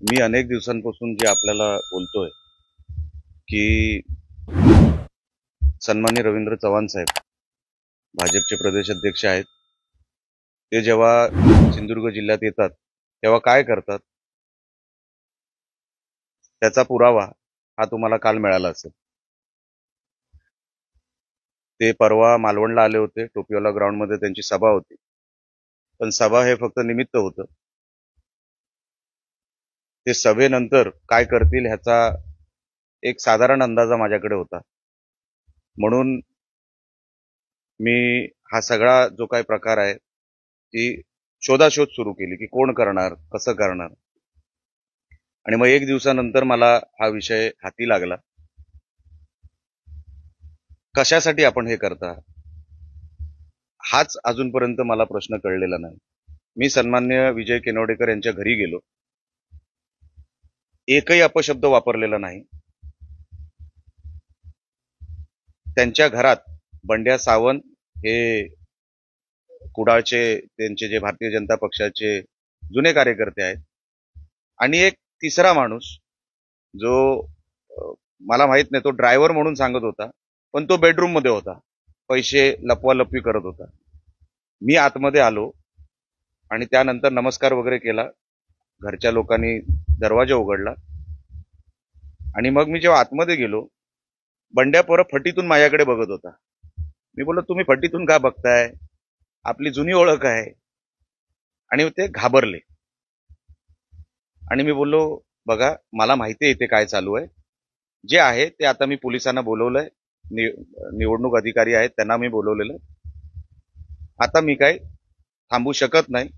मी अनेक दिवसांपासून जे आपल्याला बोलतोय की सन्माननीय रवींद्र चव्हाण साहेब भाजपचे प्रदेश अध्यक्ष आहेत. ते जेव्हा सिंधुदुर्ग जिल्ह्यात येतात तेव्हा काय करतात त्याचा पुरावा हा तुम्हाला काल मिळाला असेल. ते परवा मालवणला आले होते. टोपीवाला ग्राउंड मध्ये त्यांची सभा होती. पण सभा हे फक्त निमित्त होतं. ते सभेनंतर काय करतील ह्याचा एक साधारण अंदाजा माझ्याकडे होता. म्हणून मी हा सगळा जो काही प्रकार आहे ती शोधाशोध सुरू केली की कोण करणार, कसं करणार. आणि मग एक दिवसानंतर मला हा विषय हाती लागला. कशासाठी आपण हे करता हाच अजूनपर्यंत मला प्रश्न कळलेला नाही. मी सन्मान्य विजय केनवडेकर यांच्या घरी गेलो. एकही अपशब्द वापरलेला नाही. त्यांच्या घरात बंड्या सावंत हे कुडाळचे त्यांचे जे भारतीय जनता पक्षाचे जुने कार्यकर्ते आहेत आणि एक तिसरा माणूस जो मला माहित नाही, तो ड्रायव्हर म्हणून सांगत होता पण तो बेडरूम मध्ये होता, पैसे लपवालपवी करत होता. मी आतमध्ये आलो आणि त्यानंतर नमस्कार वगैरे केला. घरच्या लोकांनी दरवाजा उघडला आणि मग मी जेव्हा आतमध्ये गेलो बंड्या परत फटीतून माझ्याकडे बघत होता. मी बोललो, तुम्ही फटीतून का बघताय, आपली जुनी ओळख आहे. आणि ते घाबरले आणि मी बोललो, बघा मला माहिती आहे इथे काय चालू आहे. जे आहे ते आता मी पोलिसांना बोलवलंय, निवडणूक अधिकारी आहेत त्यांना मी बोलवलेलं. आता मी काय थांबू शकत नाही.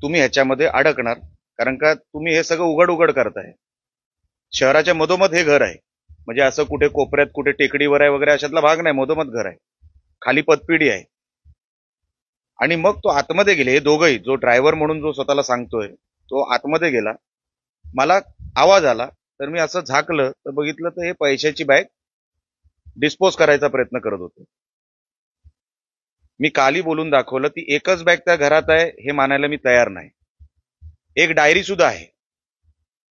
तुम्ही ह्याच्यामध्ये अडकणार, कारण का तुम्ही हे सगळं उघड उघड करताय. शहराच्या मधोमध हे घर आहे, म्हणजे असं कुठे कोपऱ्यात कुठे टेकडीवर आहे वगैरे अशातला भाग नाही. मधोमध घर आहे, खाली पतपिढी आहे. आणि मग तो आतमध्ये गेले, हे दोघंही, जो ड्रायव्हर म्हणून जो स्वतःला सांगतोय तो आतमध्ये गेला. मला आवाज आला तर मी असं झाकलं तर बघितलं तर हे पैशाची बॅग डिस्पोज करायचा प्रयत्न करत होते. मी काली बोलून दाखवलं ती एकच बॅग त्या घरात आहे हे मानायला मी तयार नाही. एक डायरी सुद्धा आहे.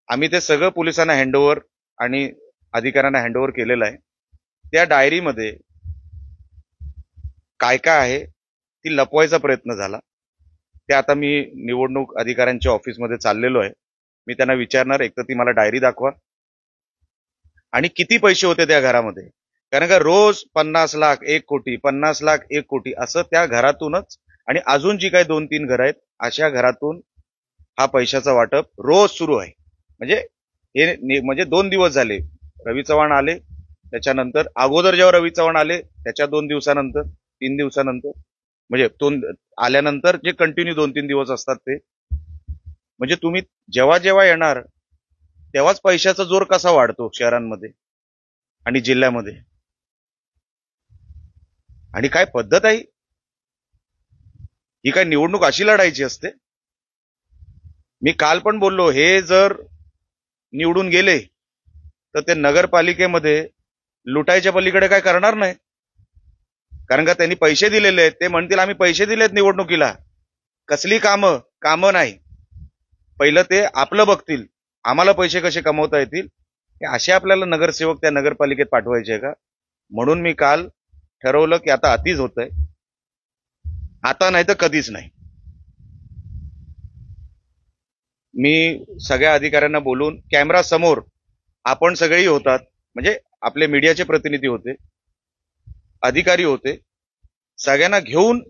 आम्ही ते सगळं पोलिसांना हँडओव्हर आणि अधिकाऱ्यांना हँडओव्हर केलेलं आहे. त्या डायरीमध्ये काय काय आहे ती लपवायचा प्रयत्न झाला. ते आता मी निवडणूक अधिकाऱ्यांच्या ऑफिसमध्ये चाललेलो आहे. मी त्यांना विचारणार, एक तर ती मला डायरी दाखवा आणि किती पैसे होते त्या घरामध्ये. कारण का रोज 50 लाख 1 कोटी 50 लाख 1 कोटी असं त्या घरातूनच, आणि अजून जी काही 2-3 घरं आहेत अशा घरातून हा पैशाचा वाटप रोज सुरू आहे. म्हणजे हे म्हणजे 2 दिवस झाले. रवी चव्हाण आले, त्याच्यानंतर अगोदर जेव्हा रवी चव्हाण आले त्याच्या 2 दिवसानंतर 3 दिवसानंतर, म्हणजे आल्यानंतर जे कंटिन्यू 2-3 दिवस असतात ते. म्हणजे तुम्ही जेव्हा जेव्हा येणार तेव्हाच पैशाचा जोर कसा वाढतो शहरांमध्ये आणि जिल्ह्यामध्ये. आणि काय पद्धत आहे ही, काय निवडणूक अशी लढायची असते. मी काल पण बोललो, हे जर निवडून गेले तर ते नगरपालिकेमध्ये लुटायच्या पलीकडे काय करणार नाही. कारण का त्यांनी पैसे दिलेले आहेत. ते म्हणतील आम्ही पैसे दिलेत निवडणुकीला, कसली कामं नाही. पहिलं ते आपलं बघतील, आम्हाला पैसे कसे कमवता येतील. असे आपल्याला नगरसेवक त्या नगरपालिकेत पाठवायचे का. म्हणून मी काल ठरवलं की आता अतिच होतंय, आता नाही तर कधीच नाही. मी सगळ्या अधिकाऱ्यांना बोलून कॅमेरा समोर आपण सगळेही होतात, म्हणजे आपले मीडियाचे प्रतिनिधी होते, अधिकारी होते, सगळ्यांना घेऊन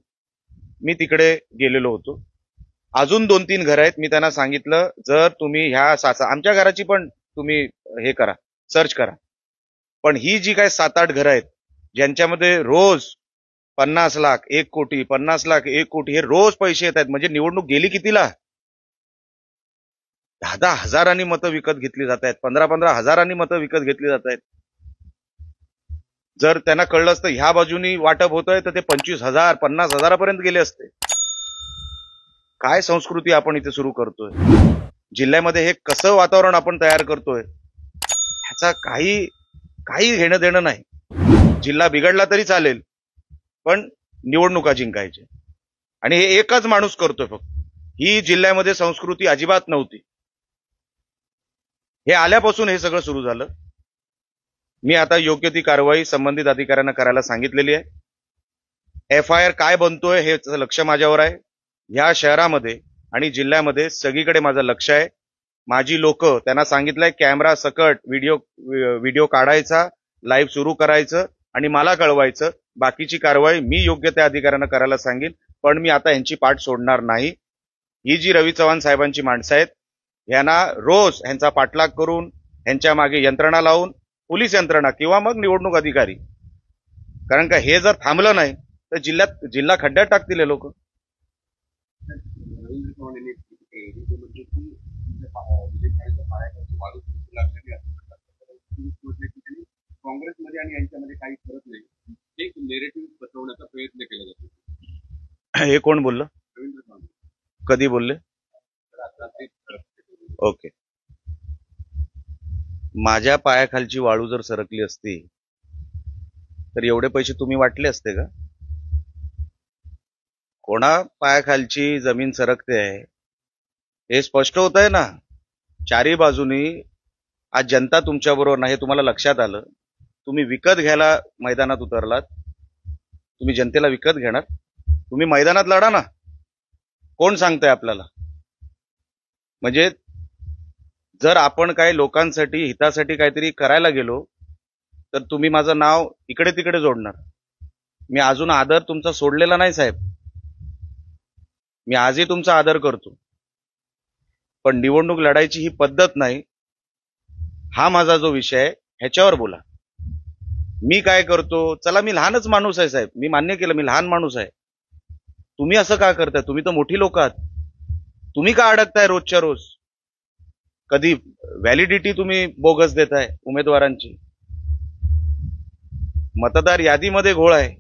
मी तिकडे गेलेलो होतो. अजून 2-3 घर आहेत. मी त्यांना सांगितलं, जर तुम्ही ह्या आमच्या घराची पण तुम्ही हे करा, सर्च करा. पण ही जी काय 7-8 घरं आहेत ज्यांच्यामध्ये रोज 50 लाख 1 कोटी 50 लाख 1 कोटी हे रोज पैसे येत आहेत, म्हणजे निवडणूक गेली कितीला, 10-10 हजारांनी मतं विकत घेतली जात आहेत, 15-15 हजारांनी मतं विकत घेतली जात आहेत. जर त्यांना कळलं असतं ह्या बाजूनी वाटप होतंय तर ते 25,000 50,000पर्यंत गेले असते. काय संस्कृती आपण इथे सुरू करतोय, जिल्ह्यामध्ये हे कसं वातावरण आपण तयार करतोय, ह्याचा काही घेणं देणं नाही. जिल्हा बिघडला तरी चालेल, पण निवडणुका जिंकायचे. आणि हे एकच माणूस करतोय फक्त. ही जिल्ह्यामध्ये संस्कृती अजिबात नव्हती. हे आल्यापासून हे सगळं सुरू झालं. मी आता योग्य ती कारवाई संबंधित अधिकाऱ्यांना करायला सांगितलेली आहे. FIR काय बनतोय हे लक्ष माझ्यावर आहे. ह्या शहरामध्ये आणि जिल्ह्यामध्ये सगळीकडे माझं लक्ष आहे. माझी लोक त्यांना सांगितलंय कॅमेरा सकट व्हिडिओ काढायचा, लाईव्ह सुरू करायचं आणि मला कळवायचं. बाकीची कारवाई मी योग्य त्या अधिकाऱ्यांना करायला सांगेन. पण मी आता यांची पाठ सोडणार नाही. ही जी रवी चव्हाण साहेबांची माणसं आहेत, यांना रोज ह्यांचा पाठलाग करून ह्यांच्या मागे यंत्रणा लावून, पोलीस यंत्रणा किंवा मग निवडणूक अधिकारी, कारण का हे जर थांबलं नाही तर जिल्हा खड्ड्यात टाकतील हे लोक. रवींद्र चव्हाण यांनी ते म्हणजे की विजय ठाकरेच्या पायाखालची वाळू फेकू लागलेली म्हटलं की त्यांनी काँग्रेसमध्ये आणि यांच्यामध्ये काही फरक नाही, एक नेरेटिव्ह पसरवण्याचा प्रयत्न केला जातो. हे कोण बोललं? रवींद्र चव्हाण. कधी बोलले? तर आता ते ओके. माझ्या पायाखालची वाळू जर सरकली असती तर एवढे पैसे तुम्ही वाटले असते का? कोणा पायाखालची जमीन सरकते आहे हे स्पष्ट होत आहे ना. चारी बाजूनी आज जनता तुमच्या बरोबर नाही, तुम्हाला लक्षात आलं. तुम्ही विकत घ्यायला मैदानात उतरलात. तुम्ही जनतेला विकत घेणार? तुम्ही मैदानात लढा ना. कोण सांगतंय आपल्याला? म्हणजे जर आपण काही लोकांसाठी हितासाठी काहीतरी करायला गेलो तर तुम्ही माझं नाव इकडे तिकडे जोडणार. मी अजून आदर तुमचा सोडलेला नाही साहेब. मी आजही तुमचा आदर करतो, पण निवडणूक लढायची ही पद्धत नाही. हा माझा जो विषय आहे ह्याच्यावर बोला. मी काय करतो? चला, मी लहानच माणूस आहे साहेब. मी मान्य केलं, मी लहान माणूस आहे. तुम्ही असं का करताय? तुम्ही तर मोठी लोक आहात. तुम्ही का अडकताय रोजच्या रोज? कधी व्हॅलिडिटी तुम्ही बोगस देताय उमेदवारांची. मतदार यादीमध्ये घोळ आहे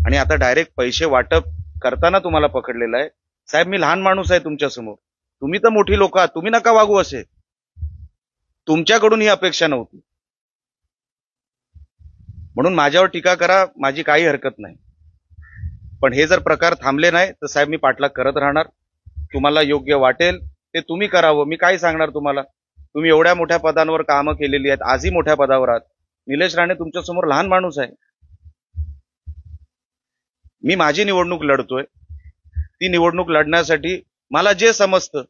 आणि आता डायरेक्ट पैसे वाटप करताना तुम्हाला पकडलेलं आहे. साहेब, मी लहान माणूस आहे तुमच्या समोर. तुम्ही तर मोठी लोक आहात. तुम्ही नका वागू असे. तुमच्याकडून ही अपेक्षा नव्हती. म्हणून माझ्यावर टीका करा, माझी काही हरकत नाही. पण हे जर प्रकार थांबले नाही तर साहेब मी पाठलाग करत राहणार. तुम्हाला योग्य वाटेल ते तुम्ही करावं. मी काय सांगणार तुम्हाला? तुम्ही एवढ्या मोठ्या पदांवर कामं केलेली आहेत, आजही मोठ्या पदावर आहात. निलेश राणे तुमच्या समोर लहान माणूस आहे. मी माझी निवडणूक लढतोय. ती निवडणूक लढण्यासाठी मला जे समजतं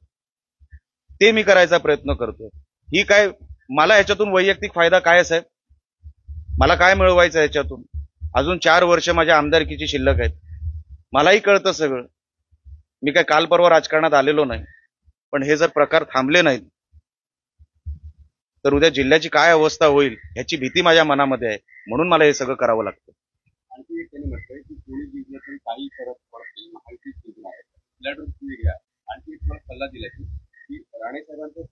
ते मी करायचा प्रयत्न करतोय. ही काय मला ह्याच्यातून वैयक्तिक फायदा काय साहेब? मला काय मिळवायचं ह्याच्यातून? अजून 4 वर्ष माझ्या आमदारकीची शिल्लक आहेत. मलाही कळतं सगळं. मी काय काल परवा राजकारणात आलेलो नाही. पण हे जर प्रकार थांबले नाहीत तर उद्या जिल्ह्याची काय अवस्था होईल ह्याची भीती माझ्या मनामध्ये आहे. म्हणून मला हे सगळं करावं लागतं. आणखी एक त्यांनी म्हटलंय की कोणी जिंकलं तरी काही फरक पडत नाही, माहितीच जिंकणार आहे, लढून तुम्ही घ्या. आणखी एक मला सल्ला दिला की राणे साहेबांचा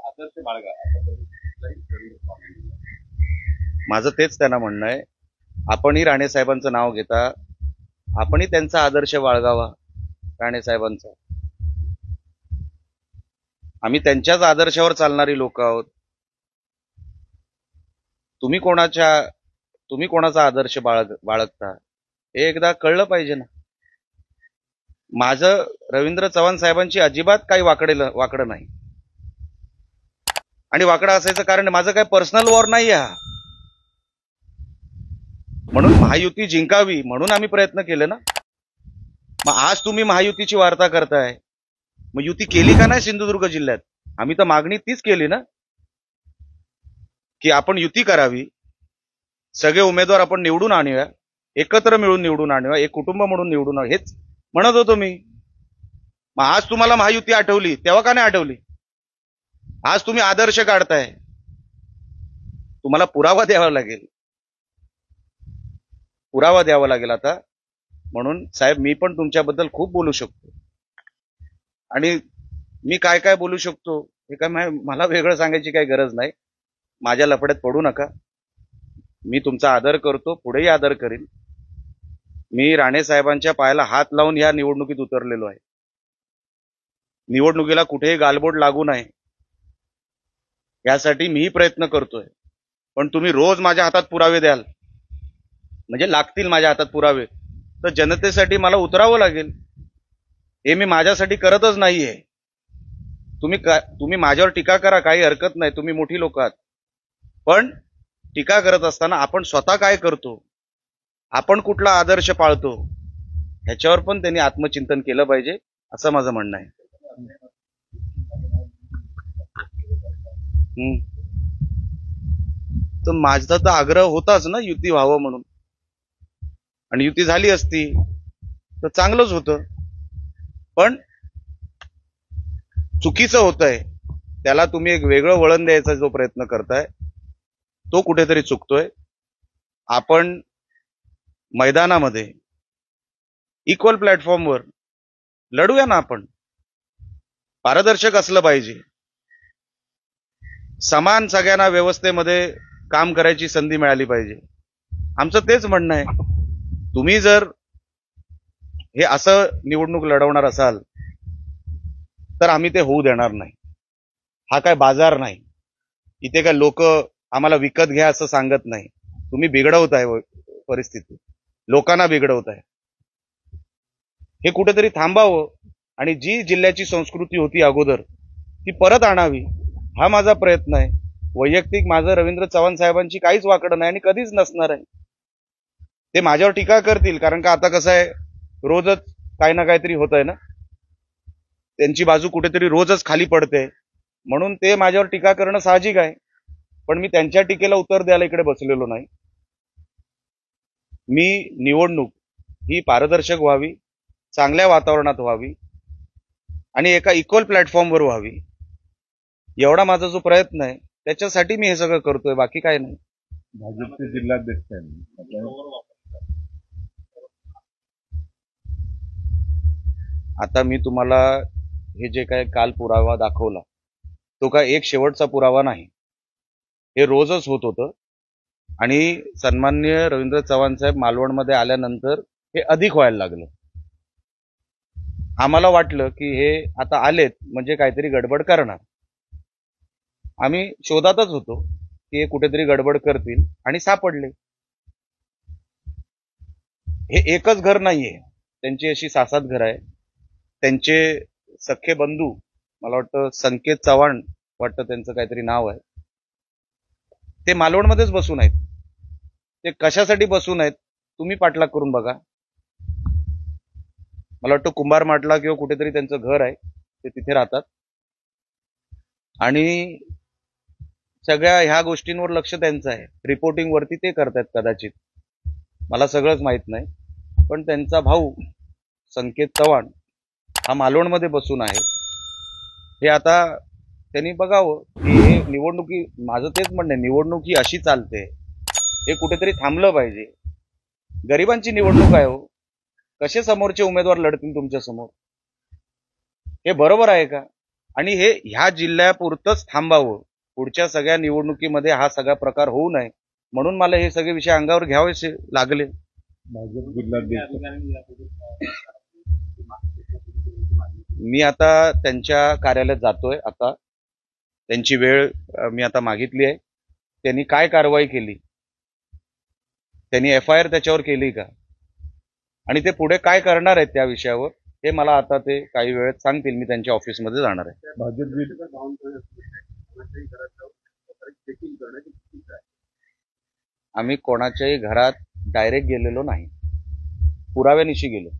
आदर्श बाळगा, असा रवींद्र चव्हाण यांनी दिला. माझं तेच त्यांना म्हणणं आहे. आपणही राणे साहेबांचं नाव घेता, आपणही त्यांचा आदर्श बाळगावा. राणे साहेबांचा, आम्ही त्यांच्याच आदर्शावर चालणारी लोक आहोत. तुम्ही कोणाचा आदर्श बाळगता हे एकदा कळलं पाहिजे ना. माझं रवींद्र चव्हाण साहेबांची अजिबात काही वाकडं नाही. आणि वाकडं असायचं कारण माझं काही पर्सनल वॉर नाही हा. म्हणून महायुती जिंकावी म्हणून आम्ही प्रयत्न केले ना. मग आज तुम्ही महायुतीची वार्ता करताय, मग युती केली का नाही सिंधुदुर्ग जिल्ह्यात? आम्ही तर मागणी तीच केली ना की आपण युती करावी, सगळे उमेदवार आपण निवडून आणूया, एकत्र मिळून निवडून आणूया, एक कुटुंब म्हणून निवडून आणूया, हेच म्हणत होतो मी. मग आज तुम्हाला महायुती आठवली, तेव्हा का नाही आठवली? आज तुम्ही आदर्श काढताय, तुम्हाला पुरावा द्यावा लागेल. आता. म्हणून साहेब, मी पण तुमच्याबद्दल खूप बोलू शकतो आणि मी काय काय बोलू शकतो हे काय मला वेगळं सांगायची काही गरज नाही. माझ्या लफड्यात पडू नका. मी तुमचा आदर करतो, पुढेही आदर करीन. मी राणे साहेबांच्या पायाला हात लावून या निवडणुकीत उतरलेलो आहे. निवडणुकीला कुठेही गालबोट लागू नये यासाठी मीही प्रयत्न करतोय. पण तुम्ही रोज माझ्या हातात पुरावे द्याल, म्हणजे लागतील माझ्या हातात पुरावे, तर जनतेसाठी मला उतरावं लागेल. हे मी माझ्यासाठी करतच नाहीये. तुम्ही माझ्यावर टीका करा, काही हरकत नाही, तुम्ही मोठी लोक आहात. पण टीका करत असताना आपण स्वतः काय करतो, आपण कुठला आदर्श पाळतो, ह्याच्यावर पण त्यांनी आत्मचिंतन केलं पाहिजे, असं माझं म्हणणं आहे. तर माझा तर आग्रह होताच ना युती व्हावं म्हणून, आणि युती झाली असती तर चांगलंच होतं. पण चुकीचं होतंय, त्याला तुम्ही एक वेगळं वळण द्यायचा जो प्रयत्न करताय तो कुठेतरी चुकतोय. आपण मैदानामध्ये इक्वल प्लॅटफॉर्मवर लढूया ना. आपण पारदर्शक असलं पाहिजे, समान सगळ्यांना व्यवस्थेमध्ये काम करायची संधी मिळाली पाहिजे. आमचं तेच म्हणणं आहे. तुम्ही जर हे असं निवडणूक लढवणार असाल तर आम्ही ते होऊ देणार नाही. हा काय बाजार नाही, इथे काय लोक आम्हाला विकत घ्या असं सांगत नाही. तुम्ही बिघडवताय परिस्थिती, लोकांना बिघडवताय. हे कुठेतरी थांबावं आणि जी जिल्ह्याची संस्कृती होती अगोदर ती परत आणावी, हा माझा प्रयत्न आहे. वैयक्तिक माझं रवींद्र चव्हाण साहेबांची काहीच वाकडं नाही आणि कधीच नसणार आहे. ते माझ्यावर टीका करतील, कारण का आता कसं आहे, रोजच काही ना काहीतरी होत आहे ना, त्यांची बाजू कुठेतरी रोजच खाली पडते, म्हणून ते माझ्यावर टीका करणं साहजिक आहे. पण मी त्यांच्या टीकेला उत्तर द्यायला इकडे बसलेलो नाही. मी निवडणूक ही पारदर्शक व्हावी, चांगल्या वातावरणात व्हावी आणि एका इक्वल प्लॅटफॉर्मवर व्हावी, एवढा माझा जो प्रयत्न आहे, त्याच्यासाठी मी हे सगळं करतोय, बाकी काय नाही. भाजपचे जिल्हाध्यक्ष आहे, आता मी तुम्हाला हे जे काय काल पुरावा दाखवला तो काय एक शेवटचा पुरावा नाही, हे रोजच होत होतं. आणि सन्माननीय रवींद्र चव्हाण साहेब मालवणमध्ये आल्यानंतर हे अधिक व्हायला लागलं. आम्हाला वाटलं की हे आता आलेत म्हणजे काहीतरी गडबड करणार. आम्ही शोधातच होतो की हे कुठेतरी गडबड करतील आणि सापडले. हे एकच घर नाहीये, त्यांची अशी 6-7 घर आहे. त्यांचे सख्खे बंधू, मला वाटतं संकेत चव्हाण वाटतं त्यांचं काहीतरी नाव आहे, ते मालवणमध्येच बसून आहेत. ते कशासाठी बसून आहेत तुम्ही पाठलाग करून बघा. मला वाटतं कुंभार माटला किंवा कुठेतरी त्यांचं घर आहे, ते तिथे राहतात आणि सगळ्या ह्या गोष्टींवर लक्ष त्यांचं आहे. रिपोर्टिंग वरती ते करतात कदाचित, मला सगळंच माहित नाही. पण त्यांचा भाऊ संकेत चव्हाण हा मालवणमध्ये बसून आहे. हे आता त्यांनी बघावं की हे निवडणुकी, माझं तेच म्हणणं आहे, निवडणूक ही अशी चालते, हे कुठेतरी थांबलं पाहिजे. गरिबांची निवडणूक आहे हो, कसे समोरचे उमेदवार लढतील तुमच्या समोर, हे बरोबर आहे का? आणि हे ह्या जिल्ह्यापुरतंच थांबावं, पुढच्या सगळ्या निवडणुकीमध्ये हा सगळा प्रकार होऊ नये, म्हणून मला हे सगळे विषय अंगावर घ्यावेसे लागले. भाजप जिल्हाध्यक्ष मी आता त्यांच्या कार्यालयात जातोय. आता त्यांची वेळ मी आता मागितली आहे. त्यांनी काय कारवाई केली, त्यांनी FIR त्याच्यावर केली का, आणि ते पुढे काय करणार आहेत त्या विषयावर, हे मला आता ते काही वेळेत सांगतील. मी त्यांच्या ऑफिसमध्ये जाणार आहे. आम्ही कोणाच्याही घरात डायरेक्ट गेलेलो नाही, पुराव्यानिशी गेलो.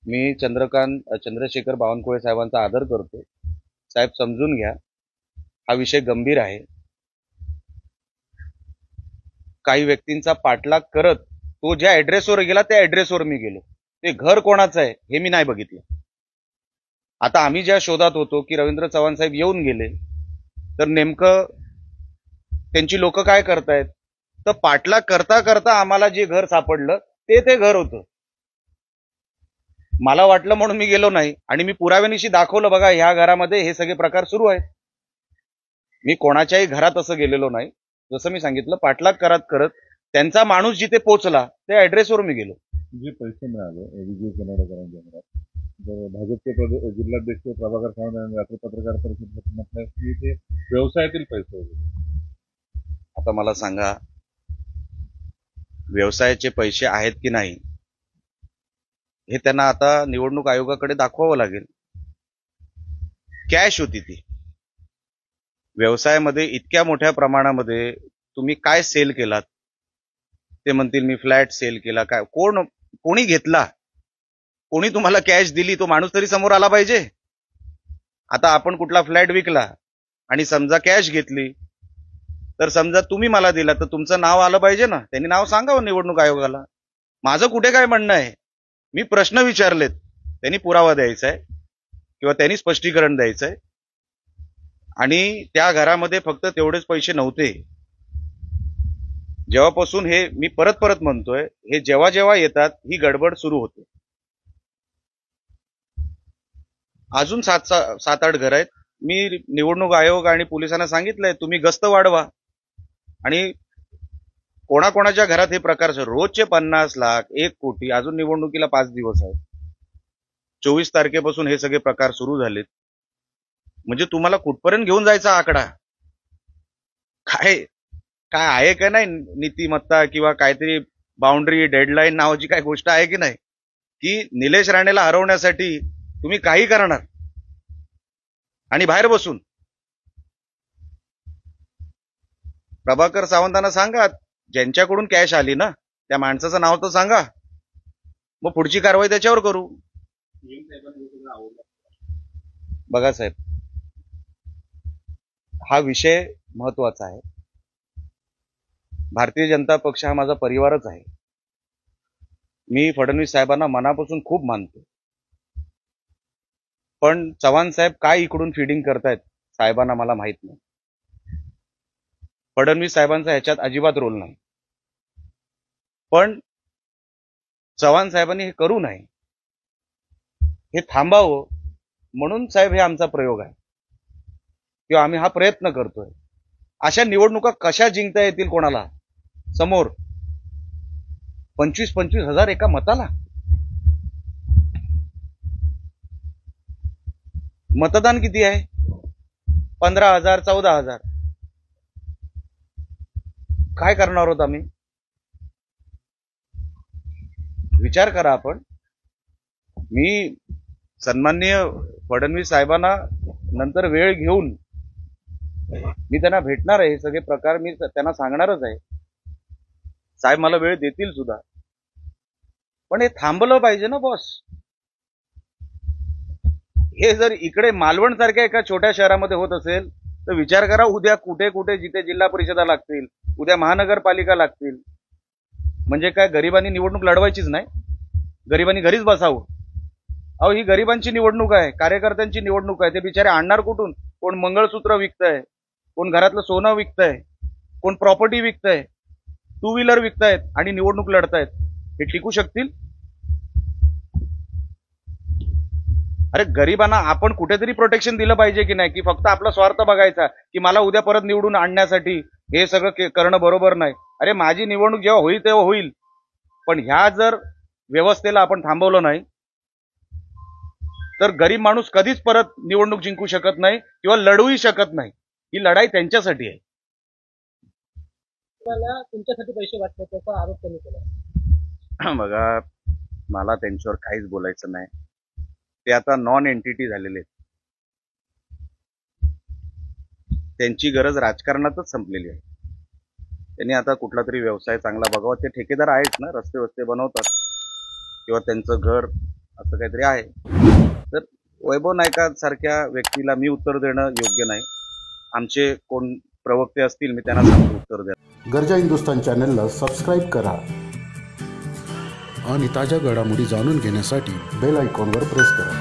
मी चंद्रशेखर बावनकुळे साहेबांचा आदर करतो. साहेब समजून घ्या, हा विषय गंभीर आहे. काही व्यक्तींचा पाठलाग करत तो ज्या ऍड्रेसवर गेला त्या ऍड्रेसवर मी गेलो. ते घर कोणाचं आहे हे मी नाही बघितलं. आता आम्ही ज्या शोधात होतो की रवींद्र चव्हाण साहेब येऊन गेले, तर नेमकं त्यांची लोक काय करतायत, तर पाठलाग करता करता आम्हाला जे घर सापडलं ते घर होतं. मला वाटलं म्हणून मी गेलो नाही, आणि मी पुराव्यानिशी दाखवलं, बघा ह्या घरामध्ये हे सगळे प्रकार सुरू आहेत. मी कोणाच्याही घरात असं गेलेलो नाही. जसं मी सांगितलं, पाठलाग करत करत त्यांचा माणूस जिथे पोहोचला त्या ऍड्रेसवर मी गेलो. जे पैसे मिळाले विजय कनाडकरांच्या घरात, भाजपचे जिल्हाध्यक्ष प्रभाकर सावंत यांनी रात्री पत्रकार परिषदेत म्हटलं की ते व्यवसायातील पैसे होते. आता मला सांगा, व्यवसायाचे पैसे आहेत की नाही हे त्यांना आता निवडणूक आयोगाकडे दाखवावं लागेल. कॅश होती ती. व्यवसायामध्ये इतक्या मोठ्या प्रमाणामध्ये तुम्ही काय सेल केलात? ते म्हणतील मी फ्लॅट सेल केला. काय कोणी घेतला? कोणी तुम्हाला कॅश दिली? तो माणूस तरी समोर आला पाहिजे. आता आपण कुठला फ्लॅट विकला आणि समजा कॅश घेतली, तर समजा तुम्ही मला दिला तर तुमचं नाव आलं पाहिजे ना. त्यांनी नाव सांगावं निवडणूक आयोगाला. माझं कुठे काय म्हणणं आहे? मी प्रश्न विचारलेत, त्यांनी पुरावा द्यायचा आहे किंवा त्यांनी स्पष्टीकरण द्यायचं आहे. आणि त्या घरामध्ये फक्त तेवढेच पैसे नव्हते. जेव्हापासून हे मी परत म्हणतोय, हे जेव्हा जेव्हा येतात ही गडबड सुरू होते. अजून 7-8 घर आहेत. मी निवडणूक आयोग आणि पोलिसांना सांगितलंय तुम्ही गस्त वाढवा. आणि कोणाकोणाच्या घरात हे प्रकार रोजचे 50 लाख, 1 कोटी, अजून निवडणुकीला 5 दिवस आहेत. 24 तारखेपासून हे सगळे प्रकार सुरू झालेत. म्हणजे तुम्हाला कुठपर्यंत घेऊन जायचा आकडा? काय काय आहे का नाही नीतिमत्ता किंवा काहीतरी बाउंड्री डेडलाईन नावाची काय गोष्ट आहे की नाही? की निलेश राणेला हरवण्यासाठी तुम्ही काही करणार आणि बाहेर बसून. प्रभाकर सावंतांना सांगा, ज्यांच्याकडून कॅश आली ना त्या माणसाचं नाव तर सांगा, मग पुढची कारवाई त्याच्यावर करू. बघा साहेब, हा विषय महत्वाचा आहे. भारतीय जनता पक्ष हा माझा परिवारच आहे. मी फडणवीस साहेबांना मनापासून खूप मानतो. पण चव्हाण साहेब काय इकडून फिडिंग करतायत साहेबांना मला माहित नाही. फडणवीस साहेबांचा ह्याच्यात अजिबात रोल नाही. पण चव्हाण साहेबांनी हे करू नये, हे थांबावं म्हणून साहेब हे आमचा प्रयोग आहे किंवा आम्ही हा प्रयत्न करतोय. अशा निवडणुका कशा जिंकता येतील कोणाला? समोर 25-25 हजार एका मताला. मतदान किती आहे? 15,000, 14,000. काय करणार आहोत आम्ही? विचार करा आपण. मी सन्माननीय फडणवीस साहेबांना नंतर वेळ घेऊन मी त्यांना भेटणार आहे. हे सगळे प्रकार मी त्यांना सांगणारच आहे. साहेब मला वेळ देतील सुद्धा. पण हे थांबलं पाहिजे ना बॉस. हे जर इकडे मालवण सारख्या एका छोट्या शहरामध्ये होत असेल तर विचार करा उद्या कुठे कुठे जिथे जिल्हा परिषदा लागतील, उद्या महानगरपालिका लागतील. म्हणजे काय गरिबांनी निवडणूक लढवायचीच नाही? गरिबांनी घरीच बसावं? अहो, ही गरिबांची निवडणूक आहे, कार्यकर्त्यांची निवडणूक आहे. ते बिचारे आणणार कुठून? कोण मंगळसूत्र विकतंय, कोण घरातलं सोनं विकतंय, कोण प्रॉपर्टी विकतंय, 2 व्हीलर विकतायत आणि निवडणूक लढतायत. हे टिकू शकतील? अरे गरिबांना आपण कुठेतरी प्रोटेक्शन दिलं पाहिजे की नाही? की फक्त आपला स्वार्थ बघायचा की मला उद्या परत निवडून आणण्यासाठी हे सगळं करणं बरोबर नाही. अरे माझी निवडणूक जेव्हा होईल तेव्हा होईल. पण ह्या जर व्यवस्थेला आपण थांबवलं नाही तर गरीब माणूस कधीच परत निवडणूक जिंकू शकत नाही किंवा लढूही शकत नाही. ही लढाई त्यांच्यासाठी आहे. तुमच्यासाठी पैसे वाटतात त्याचा आरोप त्यांनी केला. बघा, मला त्यांच्यावर काहीच बोलायचं नाही. ते आता नॉन एंटिटी झालेले आहेत. त्यांची गरज राजकारणातच संपलेली आहे. त्यांनी आता कुठला तरी व्यवसाय चांगला बघावा. ते ठेकेदार आहेच ना, रस्ते वस्ते बनवतात किंवा त्यांचं घर असं काहीतरी आहे. तर वैभव नायकासारख्या व्यक्तीला मी उत्तर देणं योग्य नाही. आमचे कोण प्रवक्ते असतील मी त्यांना सांगतो उत्तर द्या. गर्जा हिंदुस्तान चॅनलला सबस्क्राईब करा आणि ताज्या घडामोडी जाणून घेण्यासाठी बेल आयकॉनवर प्रेस करा.